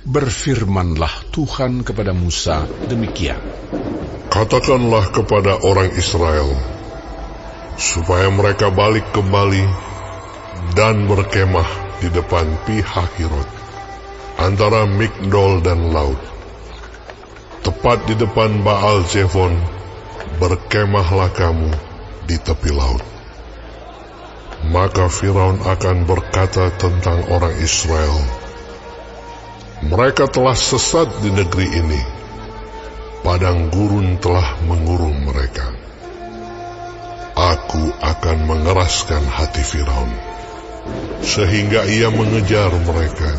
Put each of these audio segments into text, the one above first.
Berfirmanlah Tuhan kepada Musa demikian. Katakanlah kepada orang Israel, supaya mereka balik kembali dan berkemah di depan Pi-hahirot, antara Migdol dan laut. Tepat di depan Baal Zefon, berkemahlah kamu di tepi laut. Maka Firaun akan berkata tentang orang Israel, mereka telah sesat di negeri ini, padang gurun telah mengurung mereka. Aku akan mengeraskan hati Firaun, sehingga ia mengejar mereka.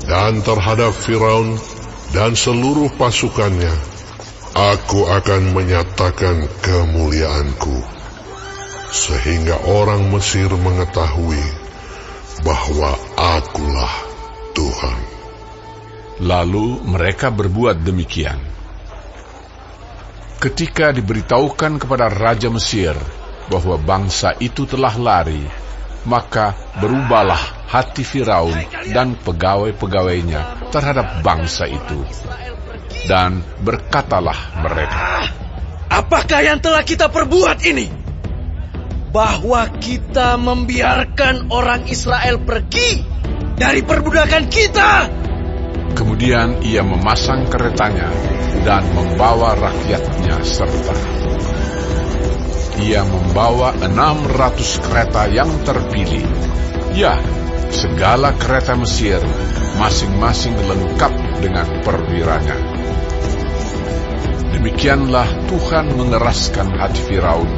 Dan terhadap Firaun dan seluruh pasukannya, aku akan menyatakan kemuliaanku, sehingga orang Mesir mengetahui bahwa akulah Tuhan. Lalu mereka berbuat demikian. Ketika diberitahukan kepada Raja Mesir bahwa bangsa itu telah lari, maka berubahlah hati Firaun dan pegawai-pegawainya terhadap bangsa itu. Dan berkatalah mereka, apakah yang telah kita perbuat ini? Bahwa kita membiarkan orang Israel pergi dari perbudakan kita. Kemudian ia memasang keretanya dan membawa rakyatnya serta. Ia membawa 600 kereta yang terpilih. Ya, segala kereta Mesir, masing-masing lengkap dengan perwiranya. Demikianlah Tuhan mengeraskan hati Firaun,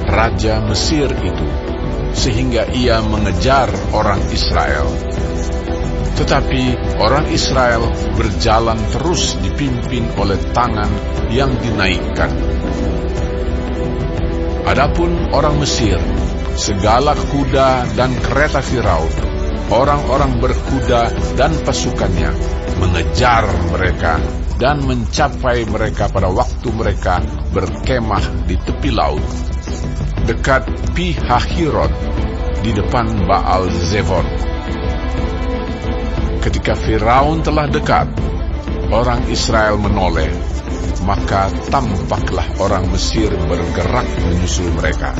raja Mesir itu, sehingga ia mengejar orang Israel. Tetapi orang Israel berjalan terus dipimpin oleh tangan yang dinaikkan. Adapun orang Mesir, segala kuda dan kereta Firaun, orang-orang berkuda dan pasukannya, mengejar mereka dan mencapai mereka pada waktu mereka berkemah di tepi laut, dekat Pi-hahirot, di depan Baal Zefon. Ketika Firaun telah dekat, orang Israel menoleh, maka tampaklah orang Mesir bergerak menyusul mereka.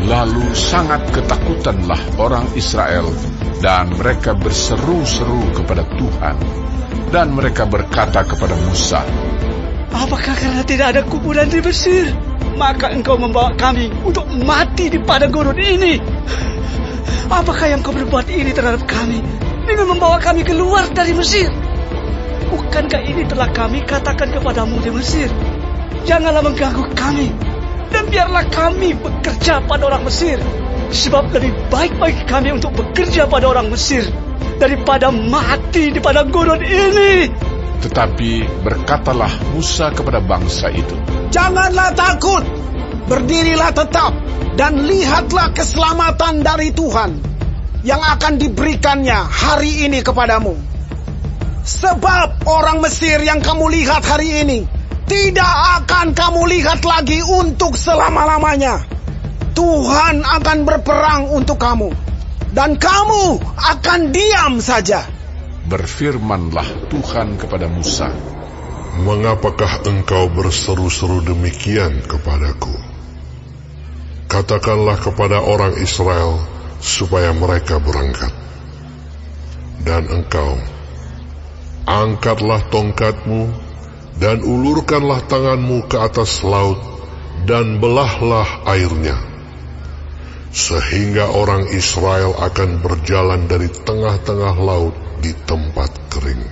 Lalu sangat ketakutanlah orang Israel, dan mereka berseru-seru kepada Tuhan. Dan mereka berkata kepada Musa, apakah karena tidak ada kuburan di Mesir, maka engkau membawa kami untuk mati di padang gurun ini? Apakah yang kau berbuat ini terhadap kami dengan membawa kami keluar dari Mesir? Bukankah ini telah kami katakan kepadamu di Mesir? Janganlah mengganggu kami, dan biarlah kami bekerja pada orang Mesir, sebab lebih baik bagi kami untuk bekerja pada orang Mesir daripada mati di padang gurun ini. Tetapi berkatalah Musa kepada bangsa itu, janganlah takut, berdirilah tetap, dan lihatlah keselamatan dari Tuhan yang akan diberikannya hari ini kepadamu. Sebab orang Mesir yang kamu lihat hari ini tidak akan kamu lihat lagi untuk selama-lamanya. Tuhan akan berperang untuk kamu, dan kamu akan diam saja. Berfirmanlah Tuhan kepada Musa, mengapakah engkau berseru-seru demikian kepadaku? Katakanlah kepada orang Israel supaya mereka berangkat. Dan engkau, angkatlah tongkatmu dan ulurkanlah tanganmu ke atas laut dan belahlah airnya, sehingga orang Israel akan berjalan dari tengah-tengah laut di tempat kering.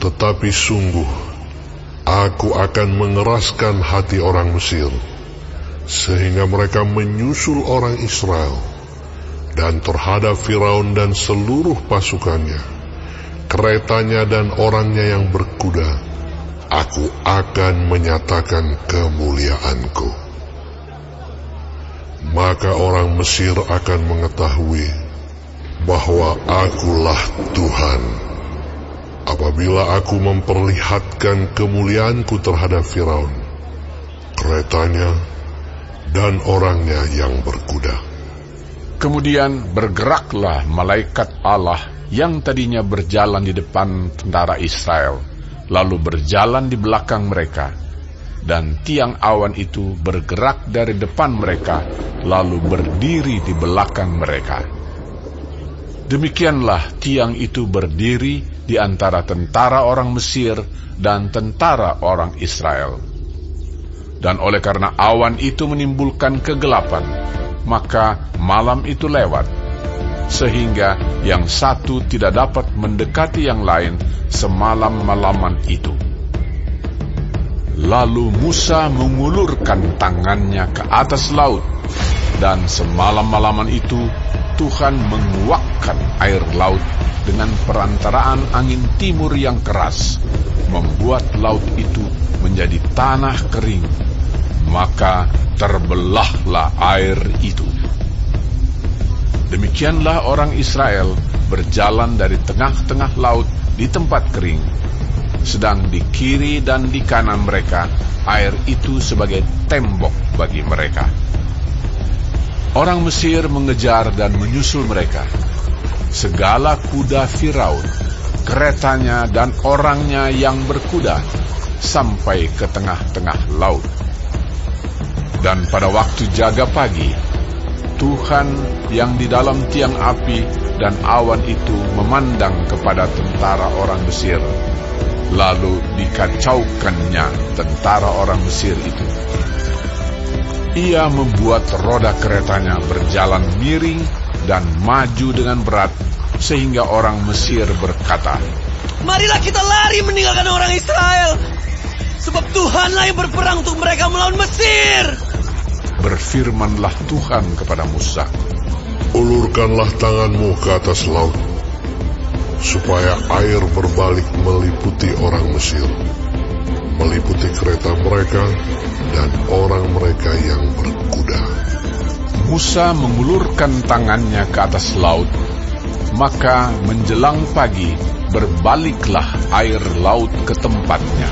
Tetapi sungguh, aku akan mengeraskan hati orang Mesir, sehingga mereka menyusul orang Israel, dan terhadap Firaun dan seluruh pasukannya, keretanya dan orangnya yang berkuda, aku akan menyatakan kemuliaanku. Maka orang Mesir akan mengetahui bahwa akulah Tuhan, apabila aku memperlihatkan kemuliaanku terhadap Firaun, keretanya, dan orangnya yang berkuda. Kemudian bergeraklah malaikat Allah yang tadinya berjalan di depan tentara Israel, lalu berjalan di belakang mereka, dan tiang awan itu bergerak dari depan mereka, lalu berdiri di belakang mereka. Demikianlah tiang itu berdiri di antara tentara orang Mesir dan tentara orang Israel. Dan oleh karena awan itu menimbulkan kegelapan, maka malam itu lewat, sehingga yang satu tidak dapat mendekati yang lain semalam-malaman itu. Lalu Musa mengulurkan tangannya ke atas laut, dan semalam-malaman itu Tuhan menguakkan air laut dengan perantaraan angin timur yang keras, membuat laut itu menjadi tanah kering, maka terbelahlah air itu. Demikianlah orang Israel berjalan dari tengah-tengah laut di tempat kering, sedang di kiri dan di kanan mereka air itu sebagai tembok bagi mereka. Orang Mesir mengejar dan menyusul mereka. Segala kuda Firaun, keretanya dan orangnya yang berkuda, sampai ke tengah-tengah laut. Dan pada waktu jaga pagi, Tuhan yang di dalam tiang api dan awan itu memandang kepada tentara orang Mesir, lalu dikacaukannya tentara orang Mesir itu. Ia membuat roda keretanya berjalan miring dan maju dengan berat, sehingga orang Mesir berkata, "Marilah kita lari meninggalkan orang Israel, sebab Tuhanlah yang berperang untuk mereka melawan Mesir." Berfirmanlah Tuhan kepada Musa, Ulurkanlah tanganmu ke atas laut, supaya air berbalik meliputi orang Mesir, meliputi kereta mereka dan orang mereka yang berkuda. Musa mengulurkan tangannya ke atas laut, maka menjelang pagi berbaliklah air laut ke tempatnya.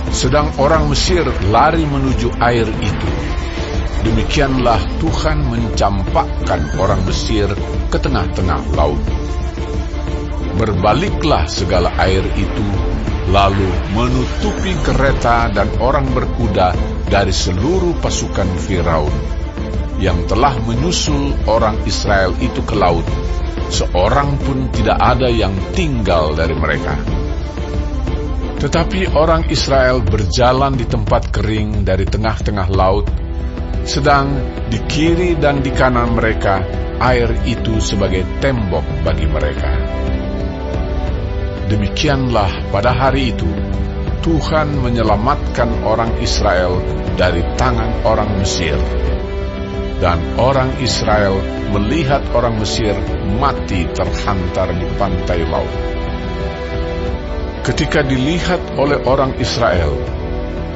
Sedang orang Mesir lari menuju air itu. Demikianlah Tuhan mencampakkan orang Mesir ke tengah-tengah laut. Berbaliklah segala air itu, lalu menutupi kereta dan orang berkuda dari seluruh pasukan Firaun, yang telah menyusul orang Israel itu ke laut. Seorang pun tidak ada yang tinggal dari mereka. Tetapi orang Israel berjalan di tempat kering dari tengah-tengah laut, sedang di kiri dan di kanan mereka air itu sebagai tembok bagi mereka. Demikianlah pada hari itu Tuhan menyelamatkan orang Israel dari tangan orang Mesir. Dan orang Israel melihat orang Mesir mati terhantar di pantai laut. Ketika dilihat oleh orang Israel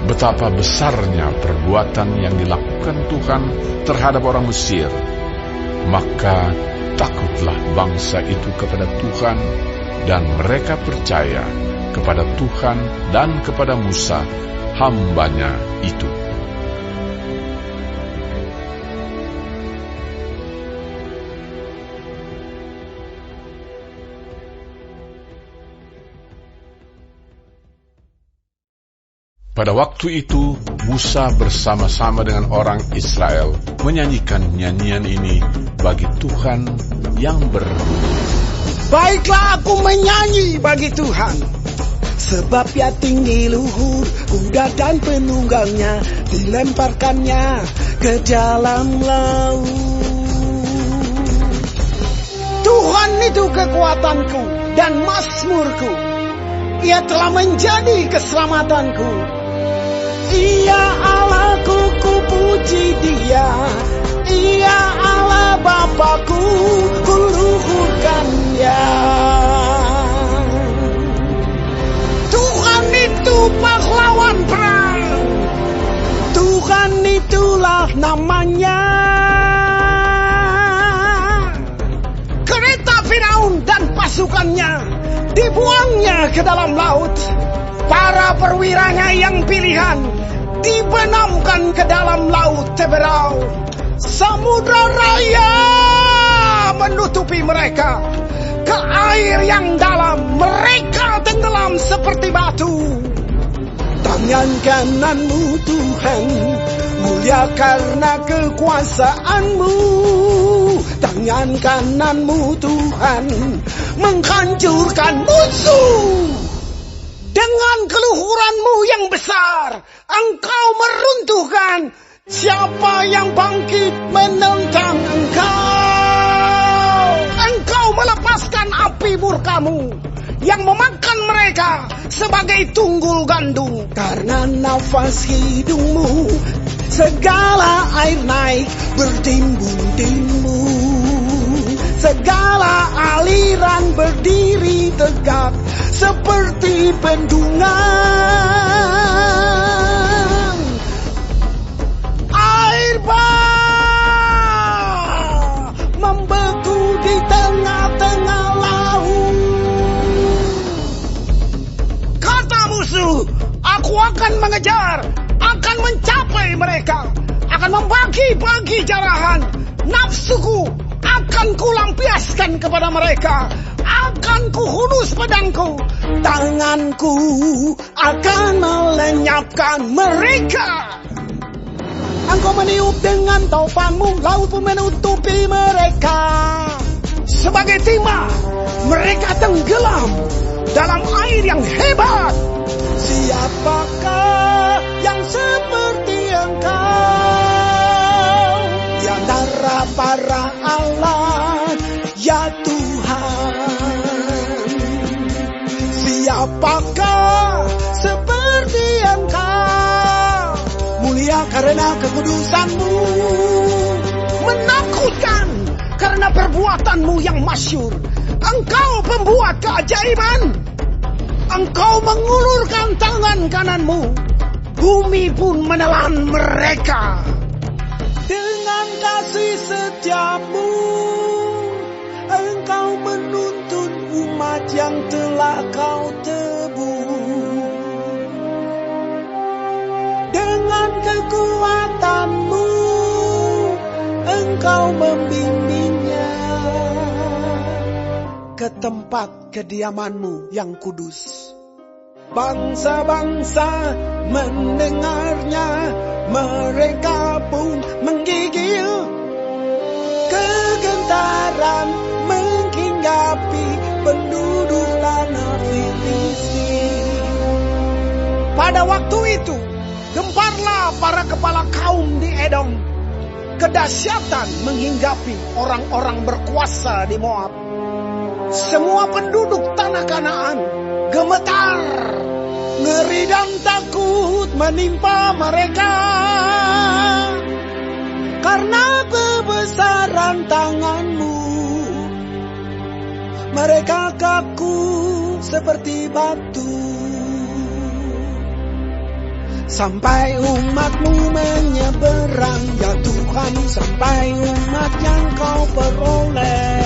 betapa besarnya perbuatan yang dilakukan Tuhan terhadap orang Mesir, maka takutlah bangsa itu kepada Tuhan, dan mereka percaya kepada Tuhan dan kepada Musa, hambanya itu. Pada waktu itu, Musa bersama-sama dengan orang Israel menyanyikan nyanyian ini bagi Tuhan yang berbunyi, Baiklah aku menyanyi bagi Tuhan, sebab Ia tinggi luhur, kuda dan penunggangnya dilemparkannya ke dalam laut. Tuhan itu kekuatanku dan mazmurku, Ia telah menjadi keselamatanku. Ia Allahku, ku puji Dia. Ia Allah Bapakku, ku luhurkan Dia. Tuhan itu pahlawan perang, Tuhan itulah namanya. Kereta Firaun dan pasukannya dibuangnya ke dalam laut. Para perwiranya yang pilihan dibenamkan ke dalam laut teberau. Samudra Raya telah menutupi mereka. Ke air yang dalam mereka tenggelam seperti batu. Tangan kananmu Tuhan, mulia karena kekuasaanmu. Tangan kananmu Tuhan, menghancurkan musuh. Dengan keluhuranmu yang besar, engkau meruntuhkan siapa yang bangkit menentang engkau. Engkau melepaskan api murkamu yang memakan mereka sebagai tunggul gandum. Karena nafas hidungmu, segala air naik bertimbun-timbun. Segala aliran berdiri tegak seperti bendungan. Air bah membeku di tengah-tengah laut. Kata musuh, aku akan mengejar, akan mencapai mereka, akan membagi-bagi jarahan. Nafsuku akan kulampiaskan kepada mereka, akan kuhunus pedangku. Tanganku akan melenyapkan mereka. Engkau meniup dengan taupanmu, laut pun menutupi mereka. Sebagai timah, mereka tenggelam dalam air yang hebat. Siapakah yang seperti engkau di antara para Allah, ya Tuhan? Siapakah seperti engkau, mulia karena kekudusanmu, menakutkan karena perbuatanmu yang masyhur. Engkau pembuat keajaiban. Engkau mengulurkan tangan kananmu, bumi pun menelan mereka. Dengan kasih setiamu, engkau menuntun umat yang telah kau tebus. Dengan kekuatanmu, engkau membimbingnya ke tempat kediamanmu yang kudus. Bangsa-bangsa mendengarnya, mereka pun menggigil. Kegentaran menghinggapi penduduk tanah Filistin. Pada waktu itu, gemparlah para kepala kaum di Edom. Kedahsyatan menghinggapi orang-orang berkuasa di Moab. Semua penduduk tanah Kanaan gemetar. Ngeri dan takut menimpa mereka karena kebesaran tanganmu. Mereka kaku seperti batu. Sampai umatmu menyeberang, ya Tuhan, sampai umat yang kau peroleh.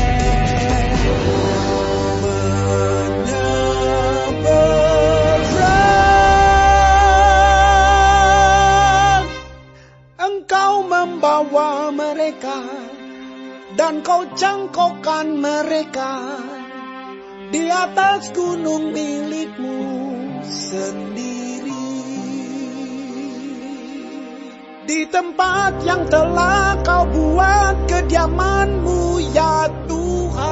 Engkau membawa mereka dan kau cangkokkan mereka di atas gunung milikmu sendiri, di tempat yang telah kau buat kediamanmu, ya Tuhan,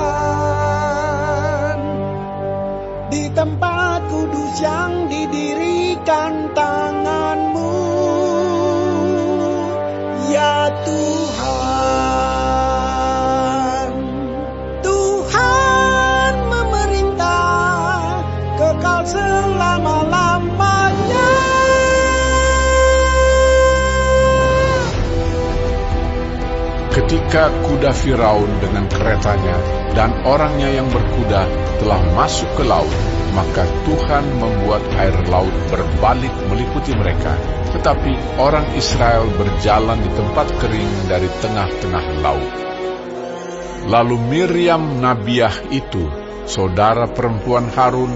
di tempat kudus yang didirikan tanganmu, ya Tuhan. Tuhan memerintah kekal selama-lamanya. Ketika kuda Firaun dengan keretanya dan orangnya yang berkuda telah masuk ke laut, maka Tuhan membuat air laut berbalik meliputi mereka. Tetapi orang Israel berjalan di tempat kering dari tengah-tengah laut. Lalu Miriam Nabiah itu, saudara perempuan Harun,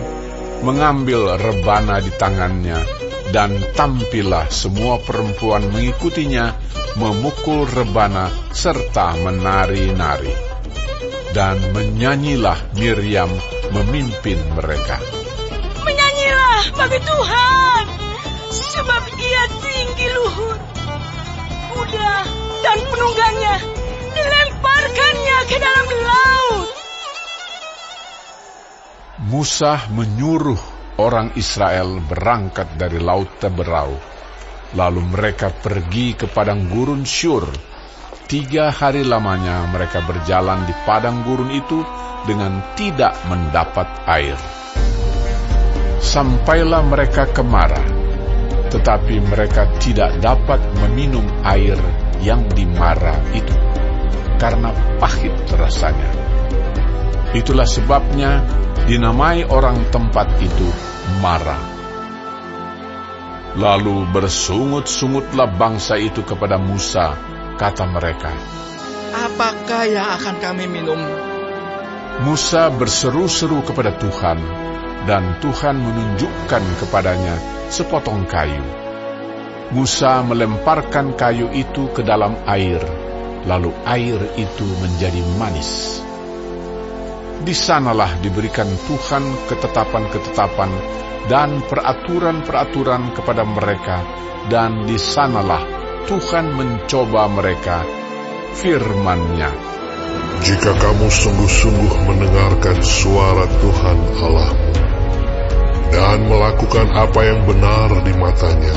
mengambil rebana di tangannya, dan tampillah semua perempuan mengikutinya, memukul rebana serta menari-nari. Dan menyanyilah Miriam memimpin mereka. Menyanyilah bagi Tuhan, sebab Ia tinggi luhur. Kuda dan penunggangnya dilemparkannya ke dalam laut. Musa menyuruh orang Israel berangkat dari Laut Teberau. Lalu mereka pergi ke padang gurun Syur. 3 hari lamanya mereka berjalan di padang gurun itu dengan tidak mendapat air. Sampailah mereka ke Mara, tetapi mereka tidak dapat meminum air yang di Mara itu, karena pahit rasanya. Itulah sebabnya dinamai orang tempat itu Mara. Lalu bersungut-sungutlah bangsa itu kepada Musa. Kata mereka, Apakah yang akan kami minum? Musa berseru-seru kepada Tuhan, dan Tuhan menunjukkan kepadanya sepotong kayu. Musa melemparkan kayu itu ke dalam air, lalu air itu menjadi manis. Di sanalah diberikan Tuhan ketetapan-ketetapan dan peraturan-peraturan kepada mereka, dan di sanalah Tuhan mencoba mereka, firman-Nya. Jika kamu sungguh-sungguh mendengarkan suara Tuhan Allahmu dan melakukan apa yang benar di matanya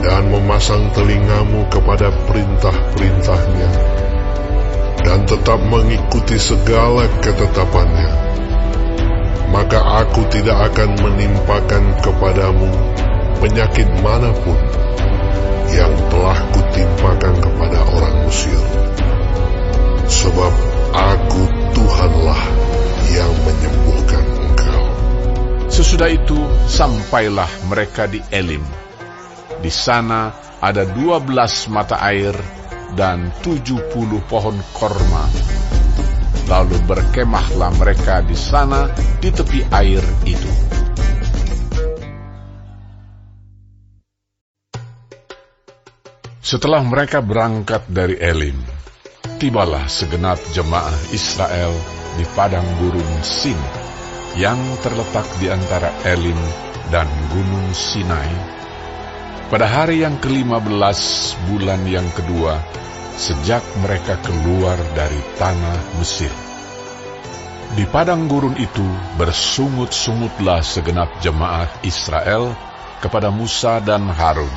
dan memasang telingamu kepada perintah-perintahnya dan tetap mengikuti segala ketetapannya, maka aku tidak akan menimpakan kepadamu penyakit manapun yang telah kutimpakan kepada orang Mesir. Sebab aku Tuhanlah yang menyembuhkan engkau. Sesudah itu sampailah mereka di Elim. Di sana ada 12 mata air dan 70 pohon korma. Lalu berkemahlah mereka di sana di tepi air itu. Setelah mereka berangkat dari Elim, tibalah segenap jemaah Israel di padang gurun Sin, yang terletak di antara Elim dan Gunung Sinai, pada hari yang ke-15 bulan yang kedua, sejak mereka keluar dari tanah Mesir. Di padang gurun itu bersungut-sungutlah segenap jemaah Israel kepada Musa dan Harun,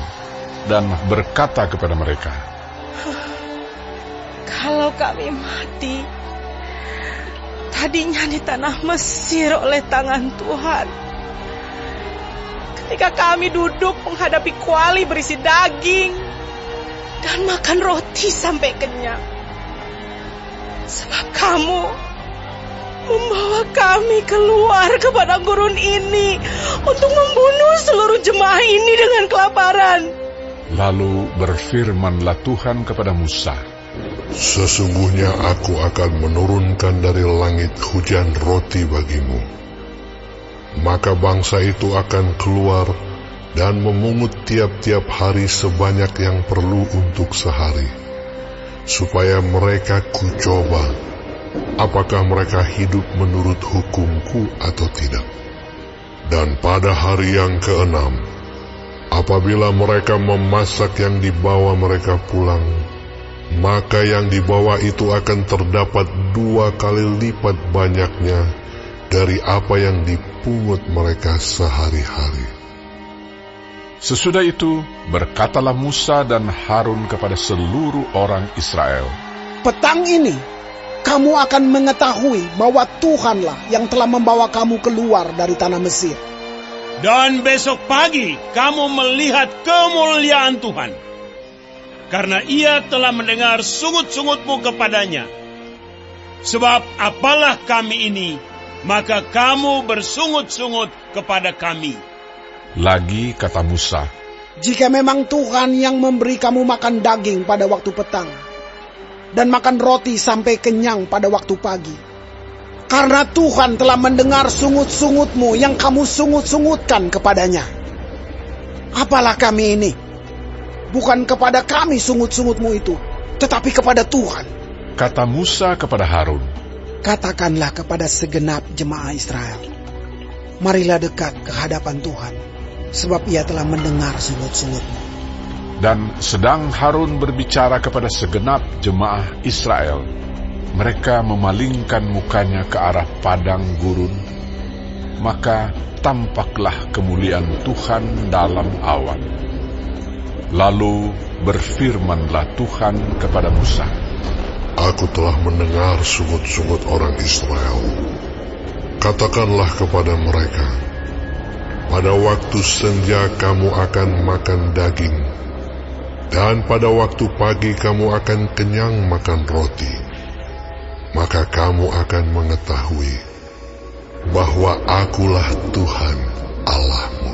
dan berkata kepada mereka, Kalau kami mati, tadinya di tanah Mesir oleh tangan Tuhan, ketika kami duduk menghadapi kuali berisi daging dan makan roti sampai kenyang. Sebab kamu membawa kami keluar ke padang gurun ini untuk membunuh seluruh jemaah ini dengan kelaparan. Lalu berfirmanlah Tuhan kepada Musa, Sesungguhnya aku akan menurunkan dari langit hujan roti bagimu. Maka bangsa itu akan keluar dan memungut tiap-tiap hari sebanyak yang perlu untuk sehari, supaya mereka kucoba apakah mereka hidup menurut hukumku atau tidak. Dan pada hari yang ke-6, apabila mereka memasak yang dibawa mereka pulang, maka yang dibawa itu akan terdapat 2 kali lipat banyaknya dari apa yang dipungut mereka sehari-hari. Sesudah itu berkatalah Musa dan Harun kepada seluruh orang Israel, Petang ini kamu akan mengetahui bahwa Tuhanlah yang telah membawa kamu keluar dari tanah Mesir. Dan besok pagi kamu melihat kemuliaan Tuhan, karena Ia telah mendengar sungut-sungutmu kepadanya. Sebab apalah kami ini, maka kamu bersungut-sungut kepada kami. Lagi kata Musa, Jika memang Tuhan yang memberi kamu makan daging pada waktu petang, dan makan roti sampai kenyang pada waktu pagi, karena Tuhan telah mendengar sungut-sungutmu yang kamu sungut-sungutkan kepadanya. Apalah kami ini? Bukan kepada kami sungut-sungutmu itu, tetapi kepada Tuhan. kata Musa kepada Harun, katakanlah kepada segenap jemaah Israel, marilah dekat ke hadapan Tuhan, sebab Ia telah mendengar sungut-sungutmu. Dan sedang Harun berbicara kepada segenap jemaah Israel, mereka memalingkan mukanya ke arah padang gurun, maka tampaklah kemuliaan Tuhan dalam awan. Lalu berfirmanlah Tuhan kepada Musa, Aku telah mendengar sungut-sungut orang Israel. Katakanlah kepada mereka, pada waktu senja kamu akan makan daging, dan pada waktu pagi kamu akan kenyang makan roti. Maka kamu akan mengetahui bahwa Akulah Tuhan Allahmu.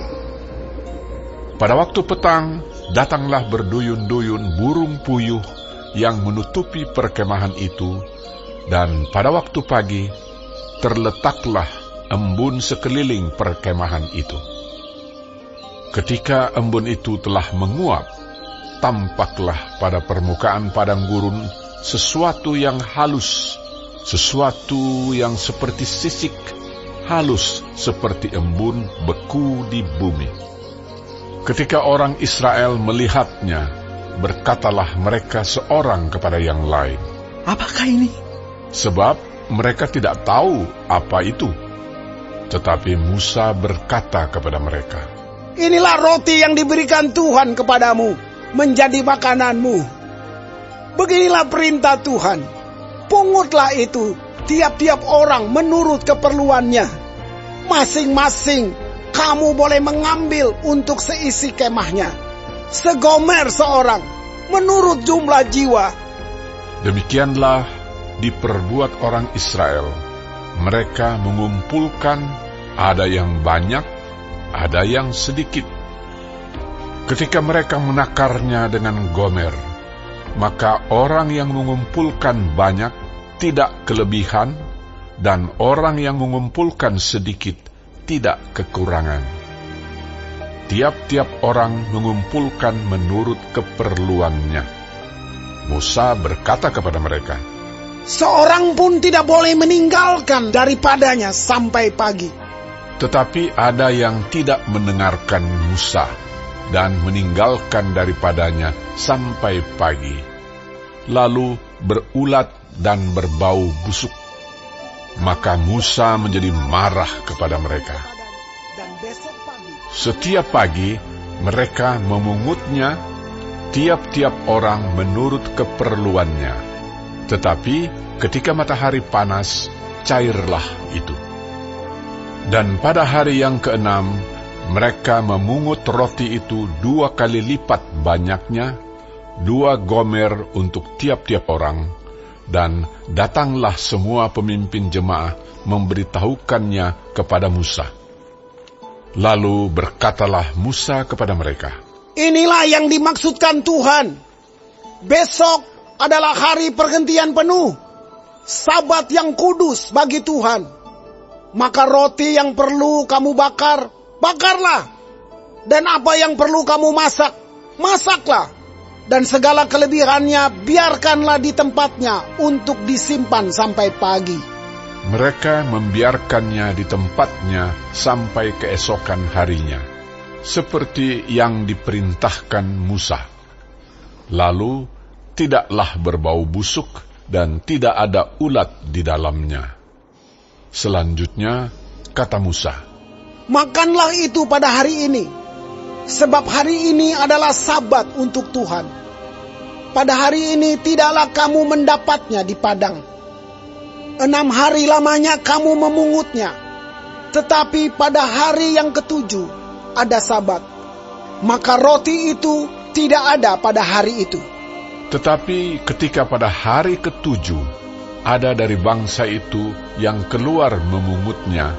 Pada waktu petang, datanglah berduyun-duyun burung puyuh yang menutupi perkemahan itu, dan pada waktu pagi, terletaklah embun sekeliling perkemahan itu. Ketika embun itu telah menguap, tampaklah pada permukaan padang gurun sesuatu yang halus, sesuatu yang seperti sisik, halus seperti embun beku di bumi. Ketika orang Israel melihatnya, berkatalah mereka seorang kepada yang lain, Apakah ini? sebab mereka tidak tahu apa itu. Tetapi Musa berkata kepada mereka, Inilah roti yang diberikan Tuhan kepadamu, menjadi makananmu. Beginilah perintah Tuhan, pungutlah itu tiap-tiap orang menurut keperluannya. Masing-masing kamu boleh mengambil untuk seisi kemahnya, segomer seorang, menurut jumlah jiwa. Demikianlah diperbuat orang Israel. Mereka mengumpulkan, ada yang banyak, ada yang sedikit. Ketika mereka menakarnya dengan gomer, maka orang yang mengumpulkan banyak tidak kelebihan, dan orang yang mengumpulkan sedikit tidak kekurangan. Tiap-tiap orang mengumpulkan menurut keperluannya. Musa berkata kepada mereka, Seorang pun tidak boleh meninggalkan daripadanya sampai pagi. Tetapi ada yang tidak mendengarkan Musa dan meninggalkan daripadanya sampai pagi, lalu berulat dan berbau busuk. Maka Musa menjadi marah kepada mereka. Setiap pagi mereka memungutnya, tiap-tiap orang menurut keperluannya. Tetapi ketika matahari panas, cairlah itu. Dan pada hari yang keenam, mereka memungut roti itu 2 kali lipat banyaknya, 2 gomer untuk tiap-tiap orang, dan datanglah semua pemimpin jemaah memberitahukannya kepada Musa. Lalu berkatalah Musa kepada mereka, Inilah yang dimaksudkan Tuhan. Besok adalah hari pergantian penuh, Sabat yang kudus bagi Tuhan. Maka roti yang perlu kamu bakar, bakarlah. Dan apa yang perlu kamu masak, masaklah. Dan segala kelebihannya biarkanlah di tempatnya untuk disimpan sampai pagi. Mereka membiarkannya di tempatnya sampai keesokan harinya, seperti yang diperintahkan Musa. Lalu tidaklah berbau busuk dan tidak ada ulat di dalamnya. Selanjutnya kata Musa, Makanlah itu pada hari ini, sebab hari ini adalah Sabat untuk Tuhan. Pada hari ini tidaklah kamu mendapatnya di padang. 6 hari lamanya kamu memungutnya, tetapi pada hari yang ke-7 ada Sabat. Maka roti itu tidak ada pada hari itu. tetapi ketika pada hari ke-7 ada dari bangsa itu yang keluar memungutnya,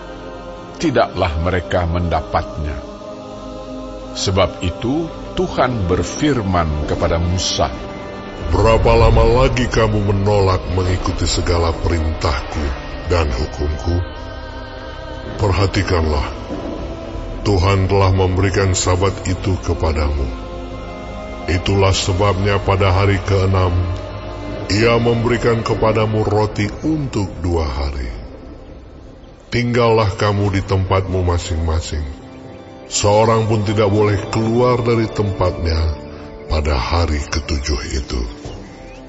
tidaklah mereka mendapatnya. Sebab itu Tuhan berfirman kepada Musa, Berapa lama lagi kamu menolak mengikuti segala perintahku dan hukumku? Perhatikanlah, Tuhan telah memberikan Sabat itu kepadamu. Itulah sebabnya pada hari ke-6, Ia memberikan kepadamu roti untuk 2 hari. Tinggallah kamu di tempatmu masing-masing. Seorang pun tidak boleh keluar dari tempatnya pada hari ke-7 itu.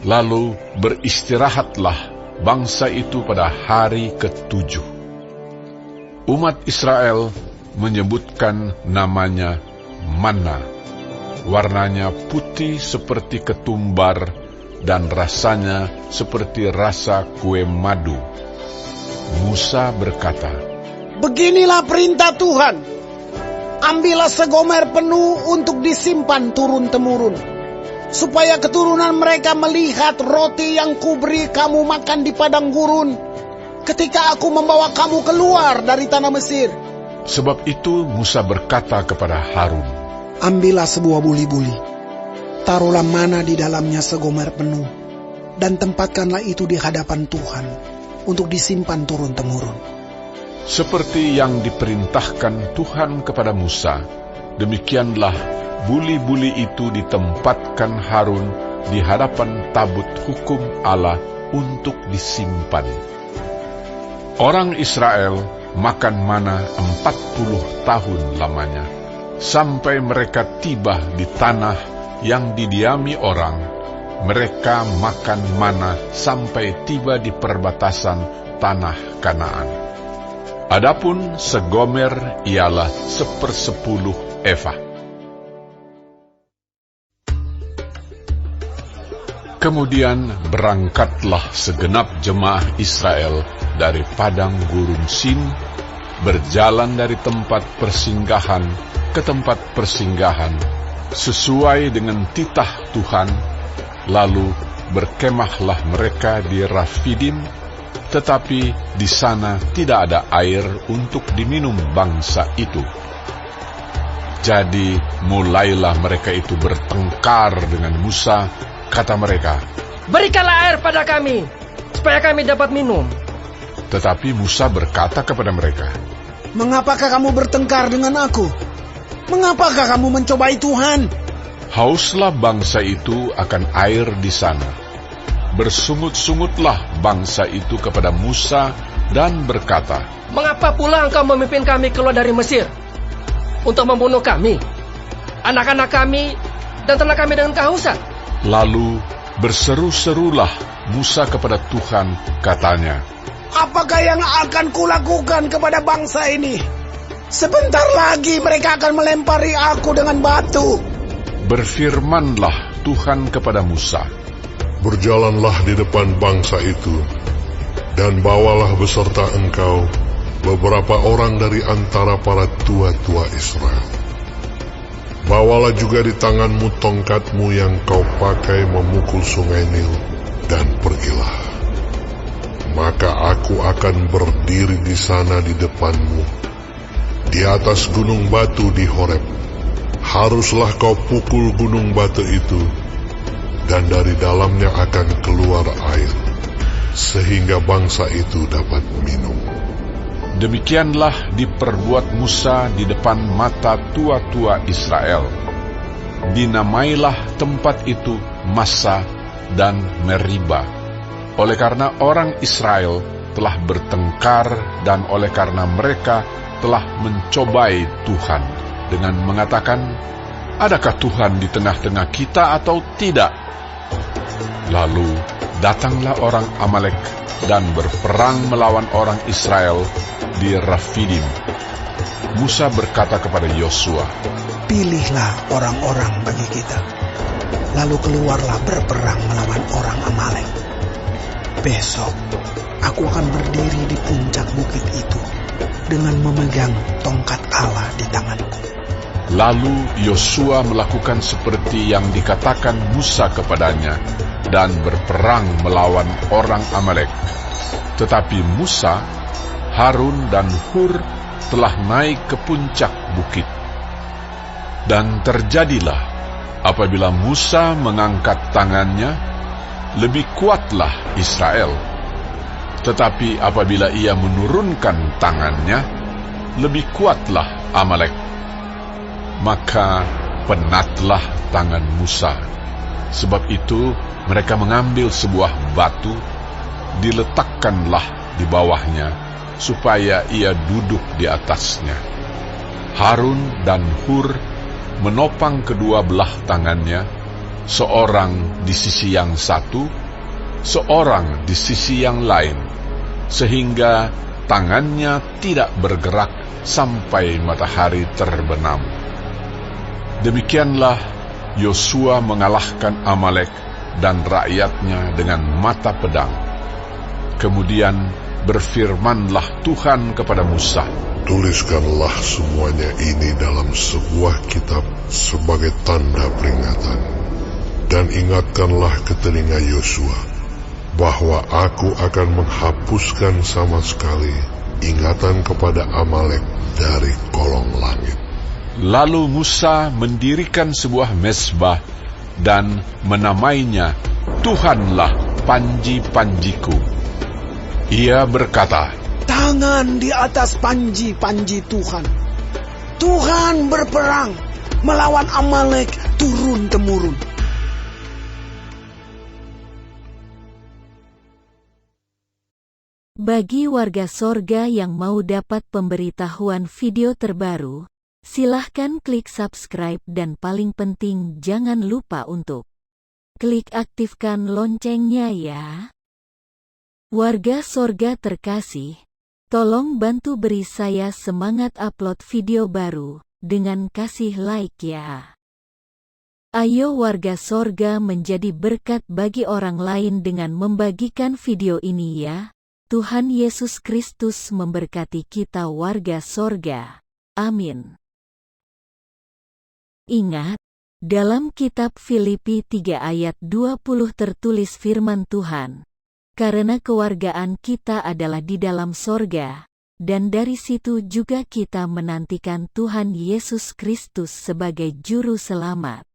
Lalu beristirahatlah bangsa itu pada hari ke-7. Umat Israel menyebutkan namanya manna. Warnanya putih seperti ketumbar dan rasanya seperti rasa kue madu. Musa berkata, Beginilah perintah Tuhan. Ambillah segomer penuh untuk disimpan turun-temurun, supaya keturunan mereka melihat roti yang kuberi kamu makan di padang gurun, ketika aku membawa kamu keluar dari tanah Mesir. Sebab itu Musa berkata kepada Harun, Ambillah sebuah buli-buli, taruhlah mana di dalamnya segomer penuh, dan tempatkanlah itu di hadapan Tuhan, untuk disimpan turun-temurun. seperti yang diperintahkan Tuhan kepada Musa, demikianlah buli-buli itu ditempatkan Harun di hadapan tabut hukum Allah untuk disimpan. Orang Israel makan mana 40 tahun lamanya, sampai mereka tiba di tanah yang didiami orang. Mereka makan mana sampai tiba di perbatasan tanah Kanaan. Adapun segomer ialah 1/10 eva. Kemudian berangkatlah segenap jemaah Israel dari padang gurun Sin, berjalan dari tempat persinggahan ke tempat persinggahan, sesuai dengan titah Tuhan. Lalu berkemahlah mereka di Rafidim, tetapi di sana tidak ada air untuk diminum bangsa itu. Jadi mulailah mereka itu bertengkar dengan Musa. Kata mereka, Berikanlah air pada kami, supaya kami dapat minum. tetapi Musa berkata kepada mereka, Mengapakah kamu bertengkar dengan aku? Mengapakah kamu mencobai Tuhan? hauslah bangsa itu akan air di sana. Bersungut-sungutlah bangsa itu kepada Musa dan berkata, Mengapa pula engkau memimpin kami keluar dari Mesir untuk membunuh kami, anak-anak kami, dan ternak kami dengan kehausan? Lalu berseru-serulah Musa kepada Tuhan, katanya, Apakah yang akan kulakukan kepada bangsa ini? Sebentar lagi mereka akan melempari aku dengan batu. Berfirmanlah Tuhan kepada Musa, Berjalanlah di depan bangsa itu, dan bawalah beserta engkau beberapa orang dari antara para tua-tua Israel. Bawalah juga di tanganmu tongkatmu yang kau pakai memukul sungai Nil, dan pergilah. Maka aku akan berdiri di sana di depanmu, di atas gunung batu di Horeb. Haruslah kau pukul gunung batu itu, dan dari dalamnya akan keluar air, sehingga bangsa itu dapat minum. Demikianlah diperbuat Musa di depan mata tua-tua Israel. Dinamailah tempat itu Massa dan Meriba, oleh karena orang Israel telah bertengkar dan oleh karena mereka telah mencobai Tuhan dengan mengatakan, Adakah Tuhan di tengah-tengah kita atau tidak? Lalu datanglah orang Amalek dan berperang melawan orang Israel di Rafidim. Musa berkata kepada Yosua, Pilihlah orang-orang bagi kita, lalu keluarlah berperang melawan orang Amalek. Besok aku akan berdiri di puncak bukit itu dengan memegang tongkat Allah di tanganku. Lalu Yosua melakukan seperti yang dikatakan Musa kepadanya dan berperang melawan orang Amalek. Tetapi Musa, Harun dan Hur telah naik ke puncak bukit. Dan terjadilah, apabila Musa mengangkat tangannya, lebih kuatlah Israel. Tetapi apabila ia menurunkan tangannya, lebih kuatlah Amalek. Maka penatlah tangan Musa, Sebab itu mereka mengambil sebuah batu, diletakkanlah di bawahnya, supaya ia duduk di atasnya. Harun dan Hur menopang kedua belah tangannya, seorang di sisi yang satu, seorang di sisi yang lain, sehingga tangannya tidak bergerak sampai matahari terbenam. Demikianlah Yosua mengalahkan Amalek dan rakyatnya dengan mata pedang. Kemudian berfirmanlah Tuhan kepada Musa, Tuliskanlah semuanya ini dalam sebuah kitab sebagai tanda peringatan. Dan ingatkanlah ke telinga Yosua, bahwa aku akan menghapuskan sama sekali ingatan kepada Amalek dari kolong langit. Lalu Musa mendirikan sebuah mezbah dan menamainya Tuhanlah panji-panjiku. Ia berkata, Tangan di atas panji-panji Tuhan. Tuhan berperang melawan Amalek turun-temurun. Bagi warga sorga yang mau dapat pemberitahuan video terbaru, silahkan klik subscribe dan paling penting jangan lupa untuk klik aktifkan loncengnya ya. Warga sorga terkasih, tolong bantu beri saya semangat upload video baru dengan kasih like ya. Ayo warga sorga menjadi berkat bagi orang lain dengan membagikan video ini ya. Tuhan Yesus Kristus memberkati kita warga sorga. Amin. Ingat, dalam kitab Filipi 3 ayat 20 tertulis firman Tuhan, karena kewargaan kita adalah di dalam sorga, dan dari situ juga kita menantikan Tuhan Yesus Kristus sebagai Juru Selamat.